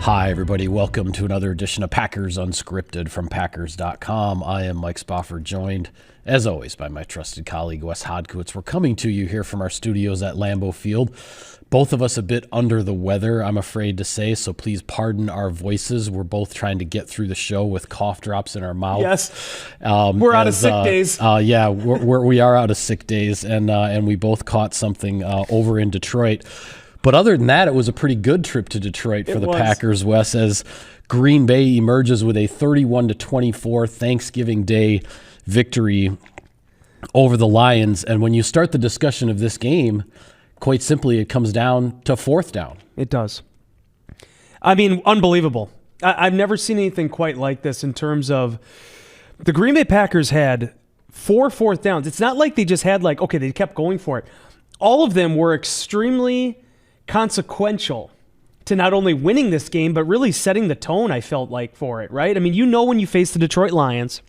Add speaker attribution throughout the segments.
Speaker 1: Hi, everybody. Welcome to another edition of Packers Unscripted from Packers.com. I am Mike Spofford, joined, as always, by my trusted colleague, Wes Hodkiewicz. We're coming to you here from our studios at Lambeau Field. Both of us a bit under the weather, I'm afraid to say, so please pardon our voices. We're both trying to get through the show with cough drops in our mouth.
Speaker 2: Yes, we're out of sick days.
Speaker 1: Yeah, we are out of sick days, and we both caught something over in Detroit. But other than that, it was a pretty good trip to Detroit for the Packers, Wes, as Green Bay emerges with a 31-24 Thanksgiving Day victory over the Lions. And when you start the discussion of this game, quite simply, it comes down to fourth down.
Speaker 2: It does. I mean, unbelievable. I've never seen anything quite like this in terms of the Green Bay Packers had 4 fourth downs. It's not like they just had they kept going for it. All of them were extremely consequential to not only winning this game, but really setting the tone, I felt like, for it, right? I mean, when you face the Detroit Lions,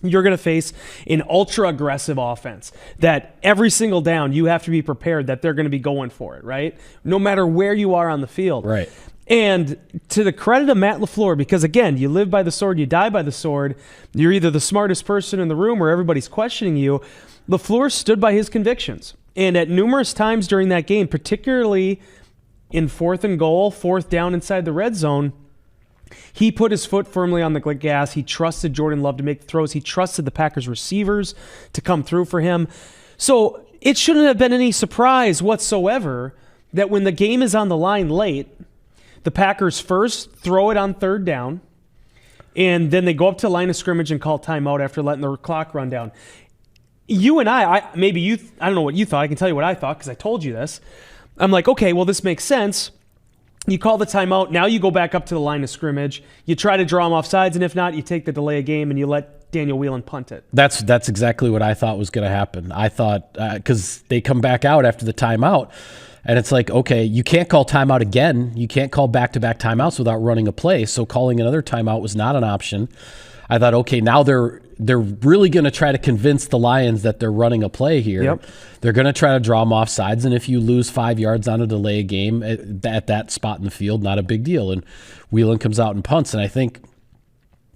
Speaker 2: you're going to face an ultra-aggressive offense that every single down you have to be prepared that they're going to be going for it, right? No matter where you are on the field.
Speaker 1: Right.
Speaker 2: And to the credit of Matt LaFleur, because, again, you live by the sword, you die by the sword. You're either the smartest person in the room or everybody's questioning you. LaFleur stood by his convictions. And at numerous times during that game, particularly in 4th and goal, 4th down inside the red zone, he put his foot firmly on the gas. He trusted Jordan Love to make the throws. He trusted the Packers receivers to come through for him. So it shouldn't have been any surprise whatsoever that when the game is on the line late, the Packers first throw it on 3rd down, and then they go up to the line of scrimmage and call timeout after letting the clock run down. You and I don't know what you thought. I can tell you what I thought because I told you this. I'm like, okay, well, this makes sense. You call the timeout. Now you go back up to the line of scrimmage. You try to draw them off sides, and if not, you take the delay of game and you let Daniel Whelan punt it.
Speaker 1: That's exactly what I thought was going to happen. I thought because they come back out after the timeout, and it's like, okay, you can't call timeout again. You can't call back-to-back timeouts without running a play, so calling another timeout was not an option. I thought, okay, now they're really going to try to convince the Lions that they're running a play here.
Speaker 2: Yep.
Speaker 1: They're going to try to draw them off sides, and if you lose 5 yards on a delay game at that spot in the field, not a big deal. And Whelan comes out and punts, and I think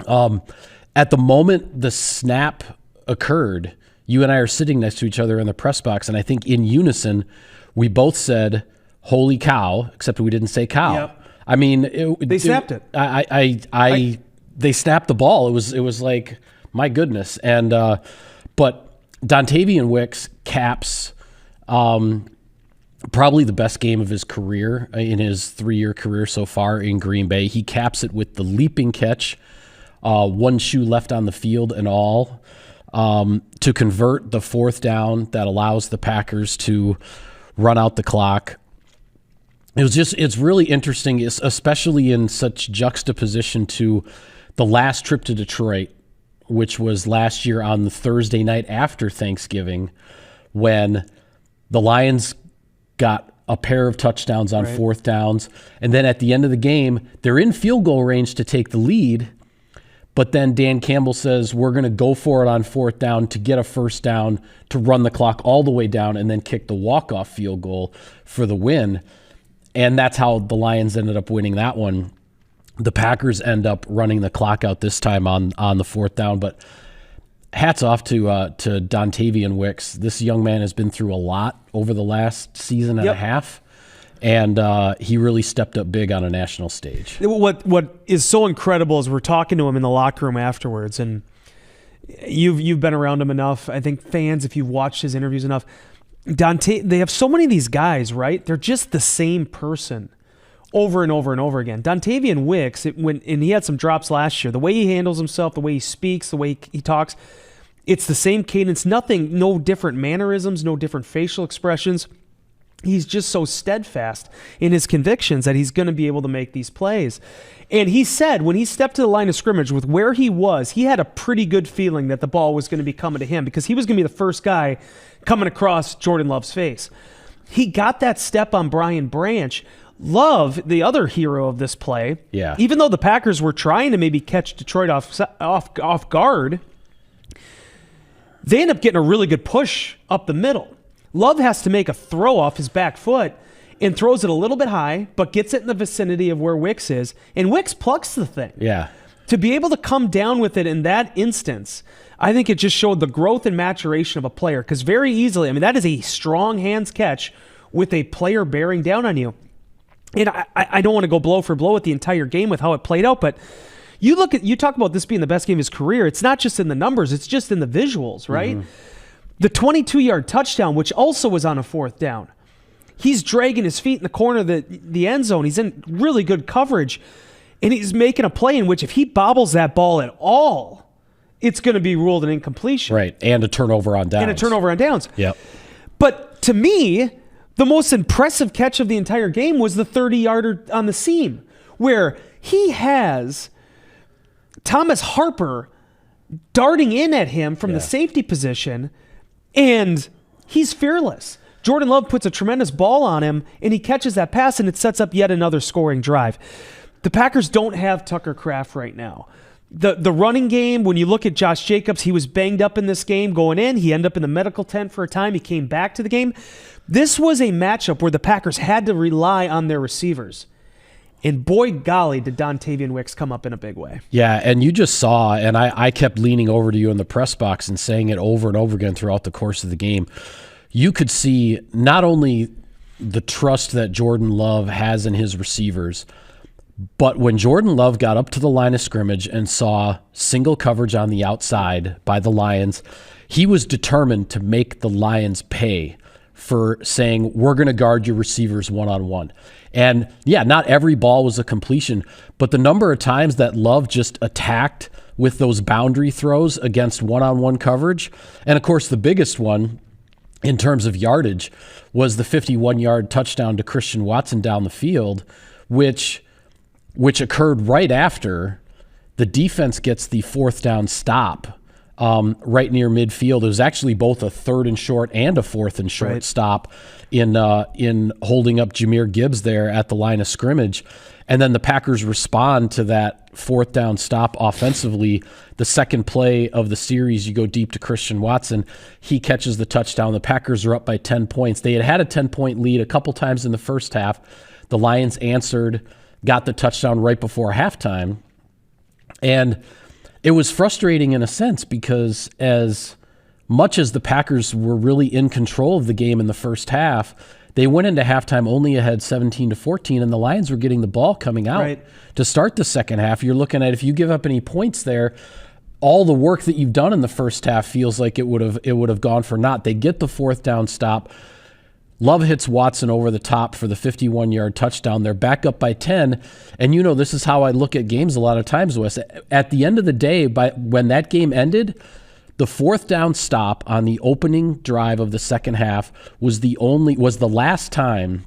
Speaker 1: at the moment the snap occurred, you and I are sitting next to each other in the press box, and I think in unison we both said, "Holy cow!" Except we didn't say "cow."
Speaker 2: Yep.
Speaker 1: I mean,
Speaker 2: they snapped it.
Speaker 1: They snapped the ball. It was like, my goodness. And but Dontayvion Wicks caps probably the best game of his career in his 3-year career so far in Green Bay. He caps it with the leaping catch, one shoe left on the field and all, to convert the 4th down that allows the Packers to run out the clock. It's really interesting, especially in such juxtaposition to the last trip to Detroit, which was last year on the Thursday night after Thanksgiving, when the Lions got a pair of touchdowns on 4th downs. And then at the end of the game, they're in field goal range to take the lead. But then Dan Campbell says, we're going to go for it on 4th down to get a 1st down, to run the clock all the way down, and then kick the walk-off field goal for the win. And that's how the Lions ended up winning that one. The Packers end up running the clock out this time on the 4th down. But hats off to Dontayvion Wicks. This young man has been through a lot over the last season and a half. And he really stepped up big on a national stage.
Speaker 2: What is so incredible is we're talking to him in the locker room afterwards, and you've been around him enough. I think fans, if you've watched his interviews enough, they have so many of these guys, right? They're just the same person over and over and over again. Dontayvion Wicks, and he had some drops last year. The way he handles himself, the way he speaks, the way he talks, it's the same cadence. No different mannerisms, no different facial expressions. He's just so steadfast in his convictions that he's going to be able to make these plays. And he said when he stepped to the line of scrimmage with where he was, he had a pretty good feeling that the ball was going to be coming to him because he was going to be the first guy coming across Jordan Love's face. He got that step on Brian Branch. Love, the other hero of this play, even though the Packers were trying to maybe catch Detroit off guard, they end up getting a really good push up the middle. Love has to make a throw off his back foot, and throws it a little bit high, but gets it in the vicinity of where Wicks is, and Wicks plucks the thing.
Speaker 1: Yeah.
Speaker 2: To be able to come down with it in that instance, I think it just showed the growth and maturation of a player, because very easily, I mean, that is a strong hands catch with a player bearing down on you. And I don't want to go blow for blow with the entire game with how it played out, but you talk about this being the best game of his career. It's not just in the numbers, it's just in the visuals, right? Mm-hmm. The 22-yard touchdown, which also was on a 4th down. He's dragging his feet in the corner of the end zone. He's in really good coverage, and he's making a play in which if he bobbles that ball at all, it's going to be ruled an incompletion.
Speaker 1: Right, and a turnover on downs.
Speaker 2: Yep. But to me, the most impressive catch of the entire game was the 30-yarder on the seam, where he has Thomas Harper darting in at him from the safety position, and he's fearless. Jordan Love puts a tremendous ball on him, and he catches that pass, and it sets up yet another scoring drive. The Packers don't have Tucker Kraft right now. The running game, when you look at Josh Jacobs, he was banged up in this game going in. He ended up in the medical tent for a time. He came back to the game. This was a matchup where the Packers had to rely on their receivers. And boy, golly, did Dontayvion Wicks come up in a big way.
Speaker 1: Yeah, and you just saw, and I kept leaning over to you in the press box and saying it over and over again throughout the course of the game. You could see not only the trust that Jordan Love has in his receivers, but when Jordan Love got up to the line of scrimmage and saw single coverage on the outside by the Lions, he was determined to make the Lions pay for saying, we're going to guard your receivers one-on-one. And yeah, not every ball was a completion, but the number of times that Love just attacked with those boundary throws against one-on-one coverage, and of course the biggest one in terms of yardage was the 51-yard touchdown to Christian Watson down the field, which occurred right after the defense gets the 4th down stop right near midfield. It was actually both a 3rd and short and a 4th and short stop in holding up Jahmyr Gibbs there at the line of scrimmage. And then the Packers respond to that 4th down stop offensively. The second play of the series, you go deep to Christian Watson. He catches the touchdown. The Packers are up by 10 points. They had a 10-point lead a couple times in the first half. The Lions answered, got the touchdown right before halftime. And it was frustrating in a sense because as much as the Packers were really in control of the game in the first half, they went into halftime only ahead 17-14, and the Lions were getting the ball coming out to start the second half. You're looking at, if you give up any points there, all the work that you've done in the first half feels like it would have gone for naught. They get the 4th down stop. Love hits Watson over the top for the 51-yard touchdown. They're back up by 10. And this is how I look at games a lot of times, Wes. At the end of the day, when that game ended, the 4th down stop on the opening drive of the second half was the last time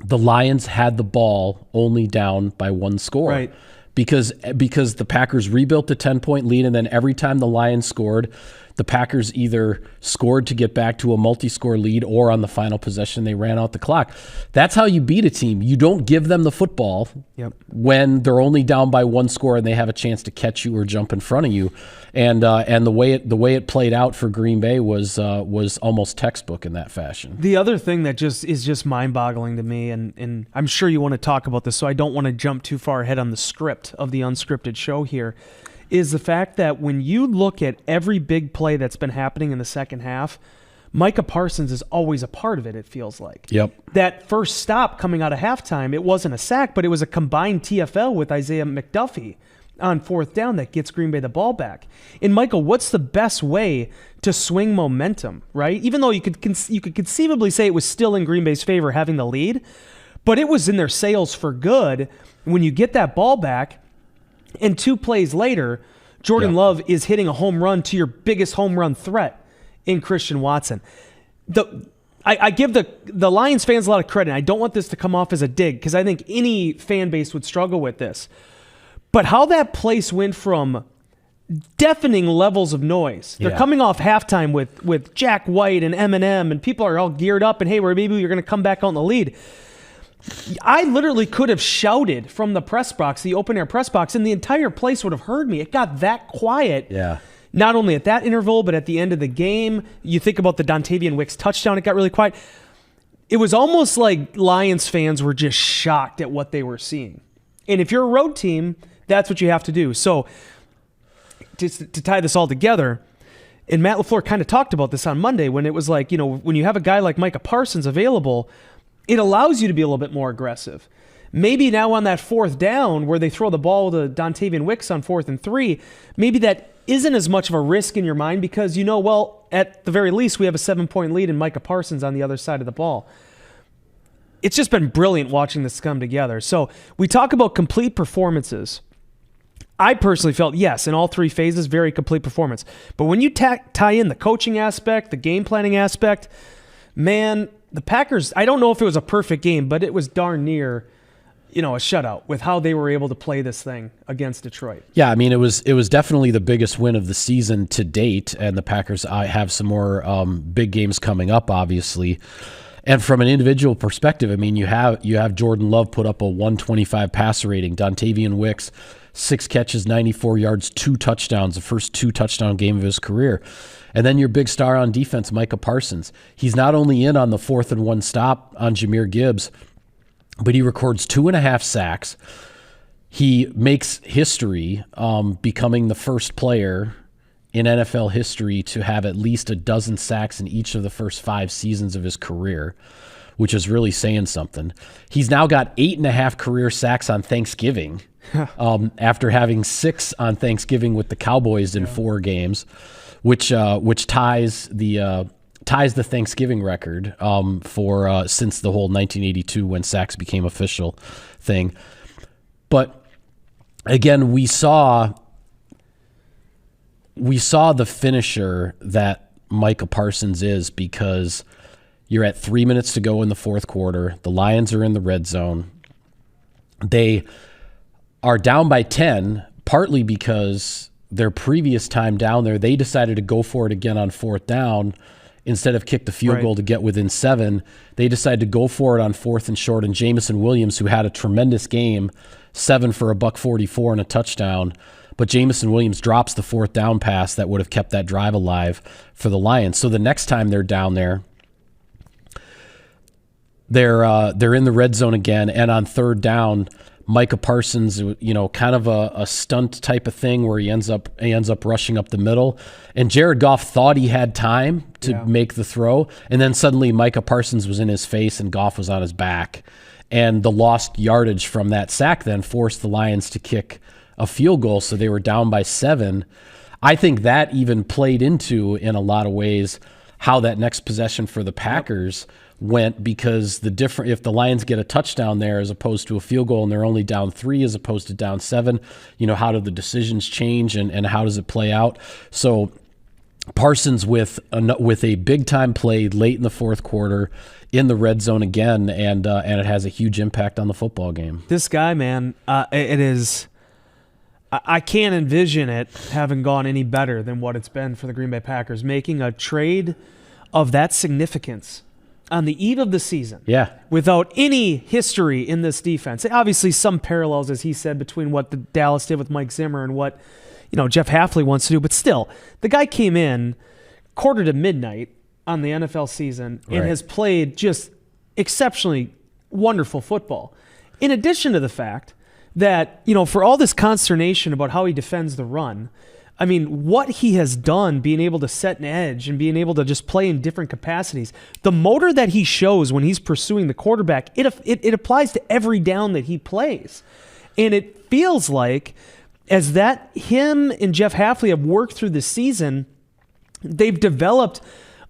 Speaker 1: the Lions had the ball only down by 1 score.
Speaker 2: Right.
Speaker 1: Because the Packers rebuilt the 10-point lead, and then every time the Lions scored, the Packers either scored to get back to a multi-score lead, or on the final possession, they ran out the clock. That's how you beat a team. You don't give them the football when they're only down by 1 score and they have a chance to catch you or jump in front of you. And the way it played out for Green Bay was almost textbook in that fashion.
Speaker 2: The other thing that is just mind-boggling to me, and I'm sure you want to talk about this, so I don't want to jump too far ahead on the script of the unscripted show here, is the fact that when you look at every big play that's been happening in the second half, Micah Parsons is always a part of it, it feels like.
Speaker 1: Yep.
Speaker 2: That first stop coming out of halftime, it wasn't a sack, but it was a combined TFL with Isaiah McDuffie on 4th down that gets Green Bay the ball back. And Michael, what's the best way to swing momentum, right? Even though you could conceivably say it was still in Green Bay's favor having the lead, but it was in their sails for good when you get that ball back. And 2 plays later, Jordan Love is hitting a home run to your biggest home run threat in Christian Watson. I give the Lions fans a lot of credit. I don't want this to come off as a dig because I think any fan base would struggle with this. But how that place went from deafening levels of noise. They're coming off halftime with Jack White and Eminem, and people are all geared up, and hey, maybe you're going to come back out in the lead. I literally could have shouted from the press box, the open-air press box, and the entire place would have heard me. It got that quiet.
Speaker 1: Yeah.
Speaker 2: Not only at that interval, but at the end of the game. You think about the Dontayvion Wicks touchdown, it got really quiet. it was almost like Lions fans were just shocked at what they were seeing. And if you're a road team, that's what you have to do. So to tie this all together, and Matt LaFleur kind of talked about this on Monday when it was like, when you have a guy like Micah Parsons available, it allows you to be a little bit more aggressive. Maybe now on that fourth down where they throw the ball to Dontayvion Wicks on 4th and 3, maybe that isn't as much of a risk in your mind because well, at the very least, we have a 7-point lead and Micah Parsons on the other side of the ball. It's just been brilliant watching this come together. So we talk about complete performances. I personally felt, yes, in all 3 phases, very complete performance. But when you tie in the coaching aspect, the game planning aspect, man, the Packers, I don't know if it was a perfect game, but it was darn near a shutout with how they were able to play this thing against Detroit.
Speaker 1: Yeah, I mean, it was definitely the biggest win of the season to date, and the Packers have some more big games coming up, obviously. And from an individual perspective, I mean, you have Jordan Love put up a 125 passer rating, Dontayvion Wicks 6 catches, 94 yards, 2 touchdowns, the first 2-touchdown game of his career. And then your big star on defense, Micah Parsons. He's not only in on the 4th and 1 stop on Jahmyr Gibbs, but he records 2.5 sacks. He makes history, becoming the first player in NFL history to have at least a dozen sacks in each of the first 5 seasons of his career, which is really saying something. He's now got 8.5 career sacks on Thanksgiving, after having 6 on Thanksgiving with the Cowboys in 4 games, which ties the Thanksgiving record for since the whole 1982 when sacks became official thing. But again, we saw the finisher that Micah Parsons is, because you're at 3 minutes to go in the 4th quarter. The Lions are in the red zone. They are down by 10, partly because their previous time down there, they decided to go for it again on 4th down. Instead of kick the field goal to get within 7, they decided to go for it on 4th and short. And Jameson Williams, who had a tremendous game, 7 for $144 and a touchdown. But Jameson Williams drops the 4th down pass that would have kept that drive alive for the Lions. So the next time they're down there, they're in the red zone again, and on 3rd down, Micah Parsons, kind of a stunt type of thing where he ends up rushing up the middle, and Jared Goff thought he had time to make the throw, and then suddenly Micah Parsons was in his face and Goff was on his back, and the lost yardage from that sack then forced the Lions to kick a field goal, so they were down by 7. I think that even played into, in a lot of ways, how that next possession for the Packers went, because if the Lions get a touchdown there as opposed to a field goal and they're only down 3 as opposed to down 7, how do the decisions change and how does it play out? So Parsons with a big time play late in the 4th quarter in the red zone again, and it has a huge impact on the football game.
Speaker 2: This guy, man, it is. I can't envision it having gone any better than what it's been for the Green Bay Packers, making a trade of that significance on the eve of the season, without any history in this defense. Obviously, some parallels, as he said, between what the Dallas did with Mike Zimmer and what Jeff Hafley wants to do. But still, the guy came in quarter to midnight on the NFL season and has played just exceptionally wonderful football. In addition to the fact that, for all this consternation about how he defends the run, I mean, what he has done, being able to set an edge and being able to just play in different capacities, the motor that he shows when he's pursuing the quarterback, it applies to every down that he plays. And it feels like as that him and Jeff Hafley have worked through the season, they've developed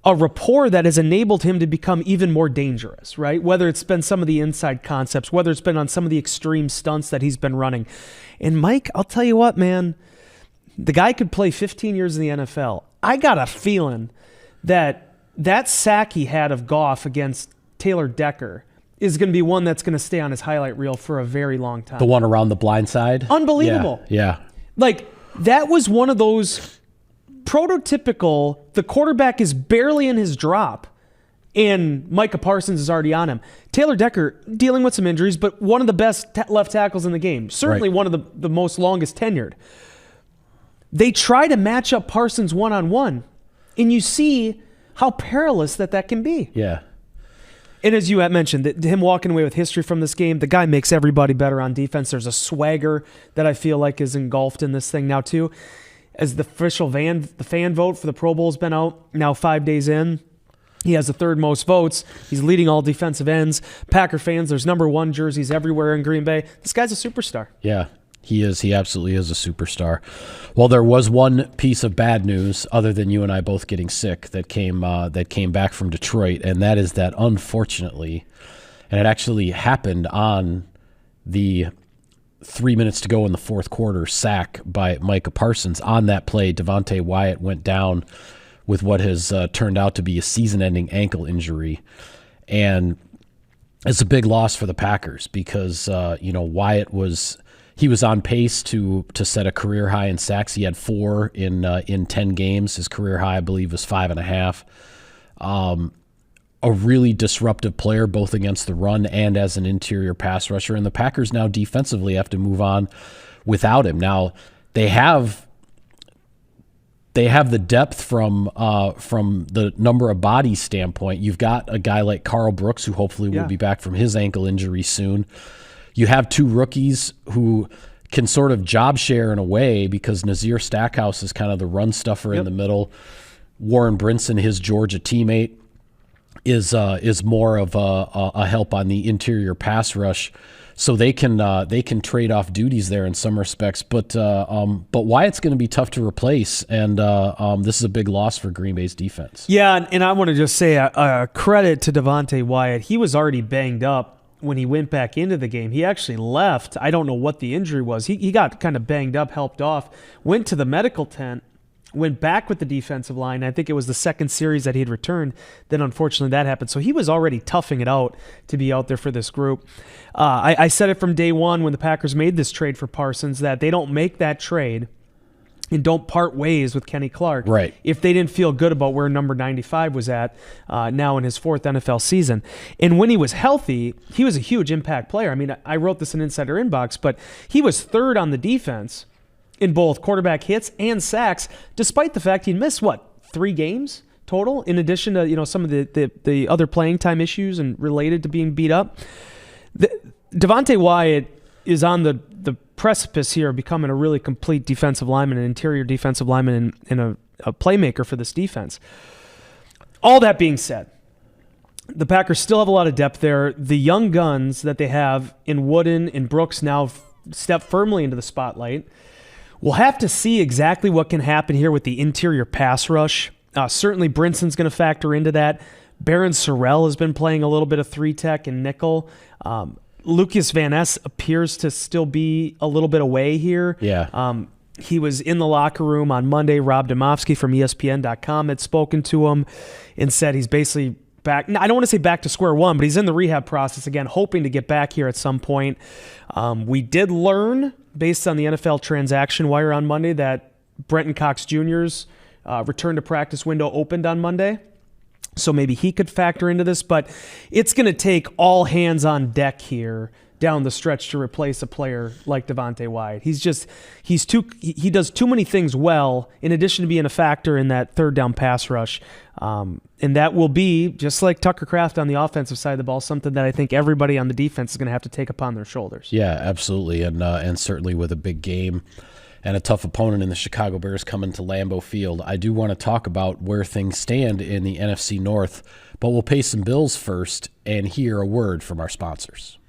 Speaker 2: a rapport that has enabled him to become even more dangerous, right? Whether it's been some of the inside concepts, whether it's been on some of the extreme stunts that he's been running. And Mike, I'll tell you what, man, the guy could play 15 years in the NFL. I got a feeling that sack he had of Goff against Taylor Decker is going to be one that's going to stay on his highlight reel for a very long time.
Speaker 1: The one around the blind side?
Speaker 2: Unbelievable.
Speaker 1: Yeah.
Speaker 2: Like, that was one of those prototypical, the quarterback is barely in his drop, and Micah Parsons is already on him. Taylor Decker, dealing with some injuries, but one of the best left tackles in the game. Certainly one of the most longest tenured. They try to match up Parsons one-on-one, and you see how perilous that can be.
Speaker 1: Yeah.
Speaker 2: And as you had mentioned, him walking away with history from this game, the guy makes everybody better on defense. There's a swagger that I feel like is engulfed in this thing now too. As the official the fan vote for the Pro Bowl has been out now 5 days in, he has the third most votes. He's leading all defensive ends. Packer fans, there's number 1 jerseys everywhere in Green Bay. This guy's a superstar.
Speaker 1: Yeah, he is. He absolutely is a superstar. Well, there was one piece of bad news, other than you and I both getting sick, that came back from Detroit, and that is that, unfortunately, and it actually happened on the 3 minutes to go in the fourth quarter sack by Micah Parsons. On that play, Devonte Wyatt went down with what has turned out to be a season-ending ankle injury, and it's a big loss for the Packers because Wyatt was on pace to set a career high in sacks. He had 4 in 10 games. His career high, I believe, was 5.5. A really disruptive player, both against the run and as an interior pass rusher. And the Packers now defensively have to move on without him. Now they have the depth from the number of bodies standpoint. You've got a guy like Carl Brooks, who hopefully will be back from his ankle injury soon. You have 2 rookies who can sort of job share in a way, because Nazir Stackhouse is kind of the run stuffer in the middle. Warren Brinson, his Georgia teammate, is more of a help on the interior pass rush. So they can trade off duties there in some respects, but Wyatt's going to be tough to replace, and this is a big loss for Green Bay's defense.
Speaker 2: Yeah, and I want to just say a credit to Devonte Wyatt. He was already banged up when he went back into the game. He actually left. I don't know what the injury was. He got kind of banged up, helped off, went to the medical tent, went back with the defensive line. I think it was the second series that he had returned. Then, unfortunately, that happened. So he was already toughing it out to be out there for this group. I said it from day one when the Packers made this trade for Parsons that they don't make that trade and don't part ways with Kenny Clark if they didn't feel good about where number 95 was at now in his 4th NFL season. And when he was healthy, he was a huge impact player. I mean, I wrote this in Insider Inbox, but he was 3rd on the defense in both quarterback hits and sacks, despite the fact he'd missed, 3 games total, in addition to some of the other playing time issues and related to being beat up. Devonte Wyatt is on the precipice here of becoming a really complete defensive lineman, an interior defensive lineman, and a playmaker for this defense. All that being said, the Packers still have a lot of depth there. The young guns that they have in Wooden and Brooks now step firmly into the spotlight. We'll have to see exactly what can happen here with the interior pass rush. Certainly Brinson's going to factor into that. Baron Sorrell has been playing a little bit of 3-tech and nickel. Lucas Van Ness appears to still be a little bit away here.
Speaker 1: Yeah.
Speaker 2: He was in the locker room on Monday. Rob Domofsky from ESPN.com had spoken to him and said he's basically back. I don't want to say back to square one, but he's in the rehab process again, hoping to get back here at some point. We did learn, based on the NFL transaction wire on Monday, that Brenton Cox Jr.'s return to practice window opened on Monday. So maybe he could factor into this, but it's going to take all hands on deck here down the stretch to replace a player like Devonte Wyatt. He does too many things well, in addition to being a factor in that 3rd down pass rush. And that will be, just like Tucker Kraft on the offensive side of the ball, something that I think everybody on the defense is going to have to take upon their shoulders.
Speaker 1: Yeah, absolutely. And certainly with a big game and a tough opponent in the Chicago Bears coming to Lambeau Field, I do want to talk about where things stand in the NFC North, but we'll pay some bills first and hear a word from our sponsors.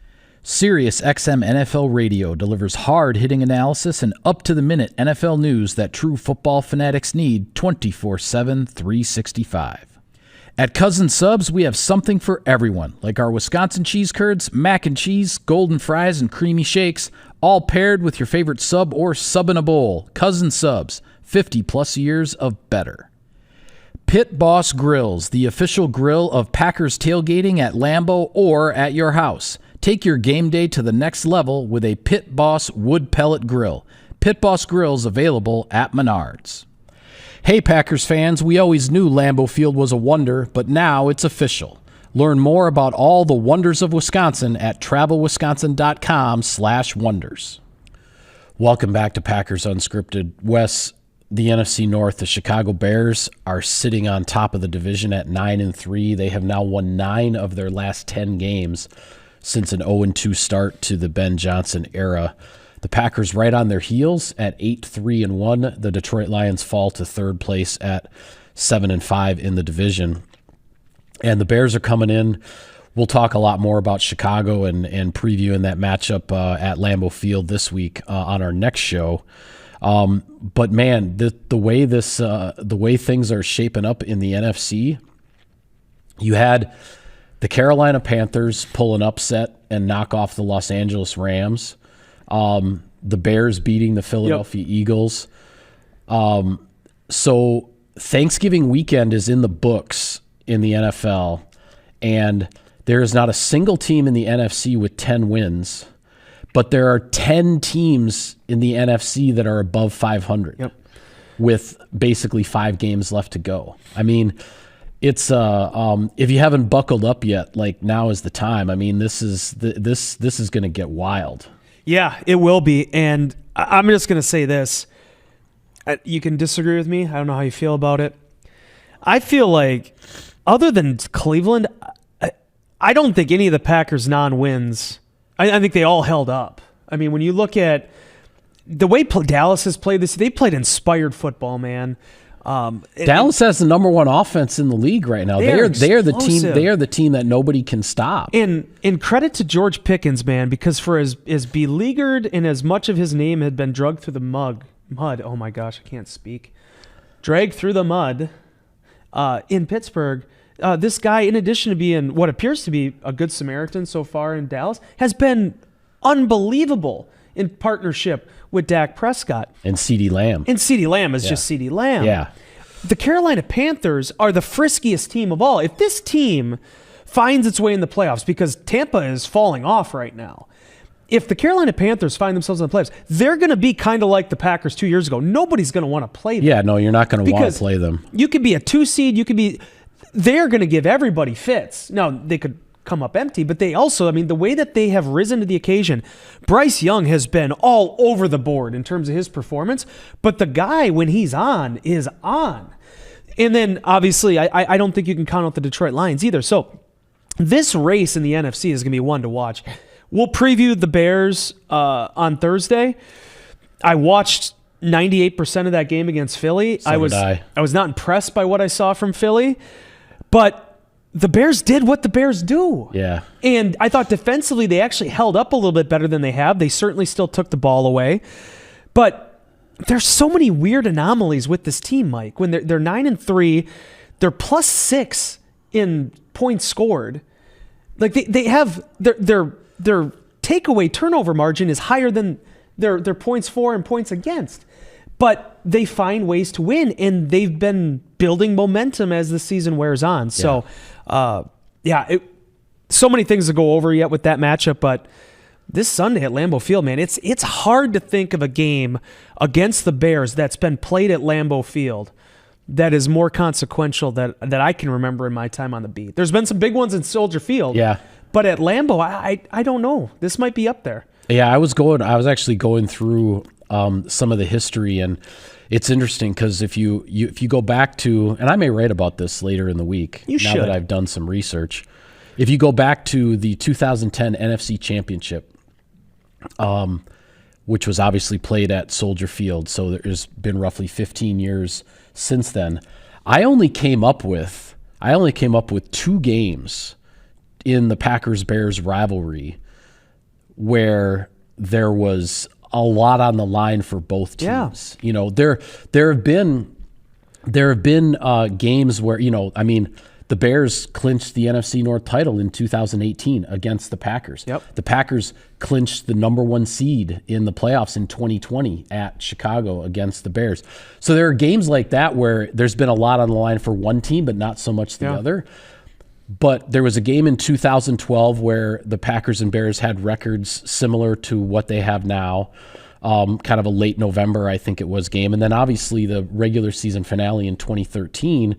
Speaker 1: SiriusXM NFL Radio delivers hard-hitting analysis and up-to-the-minute NFL news that true football fanatics need 24/7, 365. At Cousin Subs, we have something for everyone, like our Wisconsin cheese curds, mac and cheese, golden fries, and creamy shakes, all paired with your favorite sub or sub in a bowl. Cousin Subs, 50-plus years of better. Pit Boss Grills, the official grill of Packers tailgating at Lambeau or at your house. Take your game day to the next level with a Pit Boss wood pellet grill. Pit Boss Grills available at Menards. Hey Packers fans, we always knew Lambeau Field was a wonder, but now it's official. Learn more about all the wonders of Wisconsin at travelwisconsin.com/wonders. Welcome back to Packers Unscripted. Wes, the NFC North, the Chicago Bears are sitting on top of the division at 9-3. They have now won 9 of their last 10 games since an 0-2 start to the Ben Johnson era. The Packers right on their heels at 8-3-1. The Detroit Lions fall to third place at 7-5 in the division. And the Bears are coming in. We'll talk a lot more about Chicago and previewing that matchup at Lambeau Field this week on our next show. But man, the way things are shaping up in the NFC, you had the Carolina Panthers pull an upset and knock off the Los Angeles Rams. The Bears beating the Philadelphia Eagles. So Thanksgiving weekend is in the books in the NFL, and there is not a single team in the NFC with 10 wins. But there are 10 teams in the NFC that are above 500 with basically 5 games left to go. I mean, it's if you haven't buckled up yet, like now is the time. I mean, this is going to get wild.
Speaker 2: Yeah, it will be. And I'm just going to say this. You can disagree with me. I don't know how you feel about it. I feel like other than Cleveland, I don't think any of the Packers' non-wins, I think they all held up. I mean, when you look at the way Dallas has played this, they played inspired football, man.
Speaker 1: Dallas has the number 1 offense in the league right now. They are the team. They are the team that nobody can stop.
Speaker 2: And credit to George Pickens, man, because for as beleaguered and as much of his name had been dragged through the mud. Oh my gosh, I can't speak. Dragged through the mud in Pittsburgh. This guy, in addition to being what appears to be a good Samaritan so far in Dallas, has been unbelievable in partnership with Dak Prescott.
Speaker 1: And CeeDee Lamb.
Speaker 2: And CeeDee Lamb is just CeeDee Lamb.
Speaker 1: Yeah.
Speaker 2: The Carolina Panthers are the friskiest team of all. If this team finds its way in the playoffs, because Tampa is falling off right now, if the Carolina Panthers find themselves in the playoffs, they're going to be kind of like the Packers 2 years ago. Nobody's going to want to play them.
Speaker 1: Yeah, no, you're not going to want to play them.
Speaker 2: You could be a 2 seed. They're going to give everybody fits. Now, they could come up empty, but they also, I mean, the way that they have risen to the occasion, Bryce Young has been all over the board in terms of his performance, but the guy, when he's on, is on. And then, obviously, I don't think you can count out the Detroit Lions either. So this race in the NFC is going to be one to watch. We'll preview the Bears on Thursday. I watched 98% of that game against Philly. I was not impressed by what I saw from Philly, but the Bears did what the Bears do.
Speaker 1: Yeah.
Speaker 2: And I thought defensively they actually held up a little bit better than they have. They certainly still took the ball away. But there's so many weird anomalies with this team, Mike. When they're 9-3, they're +6 in points scored. Like they have their takeaway turnover margin is higher than their points for and points against. But they find ways to win, and they've been building momentum as the season wears on. So, so many things to go over yet with that matchup. But this Sunday at Lambeau Field, man, it's hard to think of a game against the Bears that's been played at Lambeau Field that is more consequential that I can remember in my time on the beat. There's been some big ones in Soldier Field.
Speaker 1: Yeah.
Speaker 2: But at Lambeau, I don't know. This might be up there.
Speaker 1: Yeah, I was actually going through some of the history, and it's interesting because if you go back to, and I may write about this later in the week that I've done some research. If you go back to the 2010 NFC Championship, which was obviously played at Soldier Field, so there's been roughly 15 years since then. I only came up with 2 games in the Packers-Bears rivalry where there was a lot on the line for both teams. Yeah. You know, there have been games where, you know, I mean, the Bears clinched the NFC North title in 2018 against the Packers.
Speaker 2: Yep.
Speaker 1: The Packers clinched the number 1 seed in the playoffs in 2020 at Chicago against the Bears. So there are games like that where there's been a lot on the line for one team, but not so much the other. But there was a game in 2012 where the Packers and Bears had records similar to what they have now, kind of a late November, I think it was, game. And then obviously the regular season finale in 2013,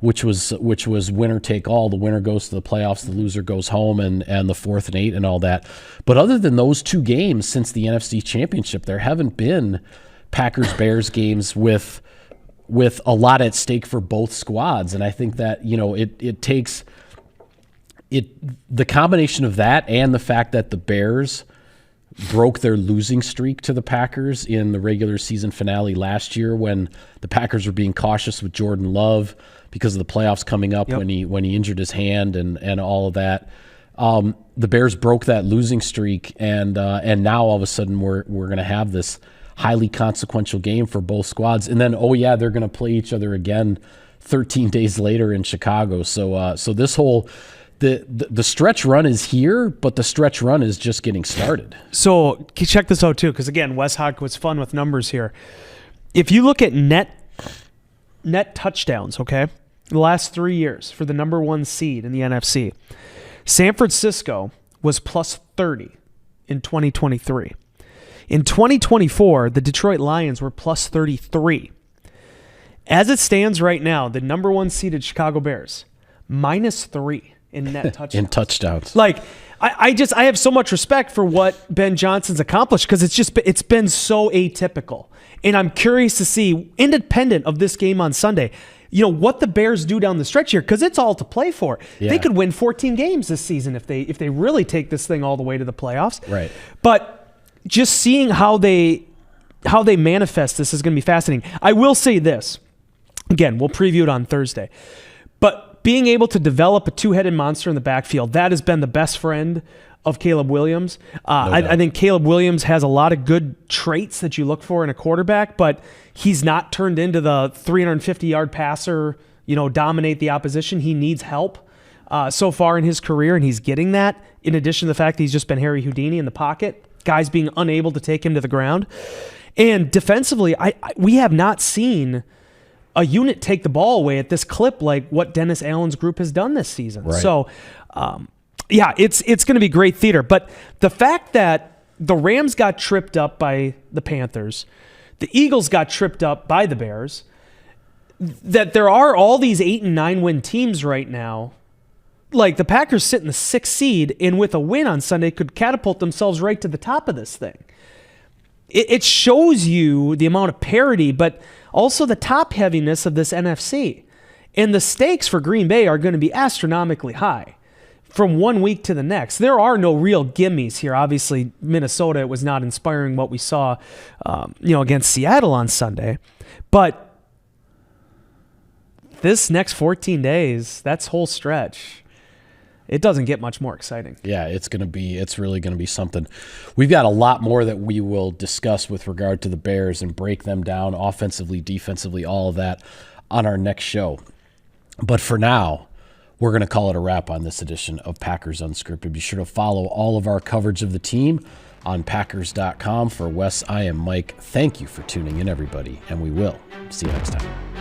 Speaker 1: which was winner take all. The winner goes to the playoffs, the loser goes home, and the 4th and 8 and all that. But other than those 2 games since the NFC Championship, there haven't been Packers-Bears games with with a lot at stake for both squads. And I think that, it takes the combination of that and the fact that the Bears broke their losing streak to the Packers in the regular season finale last year when the Packers were being cautious with Jordan Love because of the playoffs coming up. Yep. when he injured his hand and all of that. The Bears broke that losing streak, and now all of a sudden we're going to have this highly consequential game for both squads. And then, they're going to play each other again 13 days later in Chicago. So this whole the stretch run is here, but the stretch run is just getting started.
Speaker 2: So check this out too, because again, Wes Hawk was fun with numbers here. If you look at net touchdowns, okay, the last 3 years for the number 1 seed in the NFC, San Francisco was plus 30 in 2023. In 2024, the Detroit Lions were plus 33. As it stands right now, the number 1 seeded Chicago Bears, minus 3 in net touchdowns.
Speaker 1: In touchdowns.
Speaker 2: Like, I have so much respect for what Ben Johnson's accomplished because it's been so atypical. And I'm curious to see, independent of this game on Sunday, what the Bears do down the stretch here, because it's all to play for. Yeah. They could win 14 games this season if they really take this thing all the way to the playoffs.
Speaker 1: Right.
Speaker 2: But just seeing how they manifest this is going to be fascinating. I will say this. Again, we'll preview it on Thursday. But being able to develop a two-headed monster in the backfield, that has been the best friend of Caleb Williams. I think Caleb Williams has a lot of good traits that you look for in a quarterback, but he's not turned into the 350-yard passer, dominate the opposition. He needs help so far in his career, and he's getting that, in addition to the fact that he's just been Harry Houdini in the pocket, guys being unable to take him to the ground. And defensively, we have not seen a unit take the ball away at this clip like what Dennis Allen's group has done this season.
Speaker 1: Right.
Speaker 2: So, it's going to be great theater. But the fact that the Rams got tripped up by the Panthers, the Eagles got tripped up by the Bears, that there are all these 8 and 9 win teams right now. Like the Packers sit in the 6th seed and with a win on Sunday could catapult themselves right to the top of this thing. It shows you the amount of parity, but also the top heaviness of this NFC. And the stakes for Green Bay are going to be astronomically high from one week to the next. There are no real gimmies here. Obviously, Minnesota, it was not inspiring what we saw against Seattle on Sunday. But this next 14 days, that's whole stretch, it doesn't get much more exciting.
Speaker 1: Yeah, it's really going to be something. We've got a lot more that we will discuss with regard to the Bears and break them down offensively, defensively, all of that on our next show. But for now, we're going to call it a wrap on this edition of Packers Unscripted. Be sure to follow all of our coverage of the team on Packers.com. For Wes, I am Mike. Thank you for tuning in, everybody, and we will see you next time.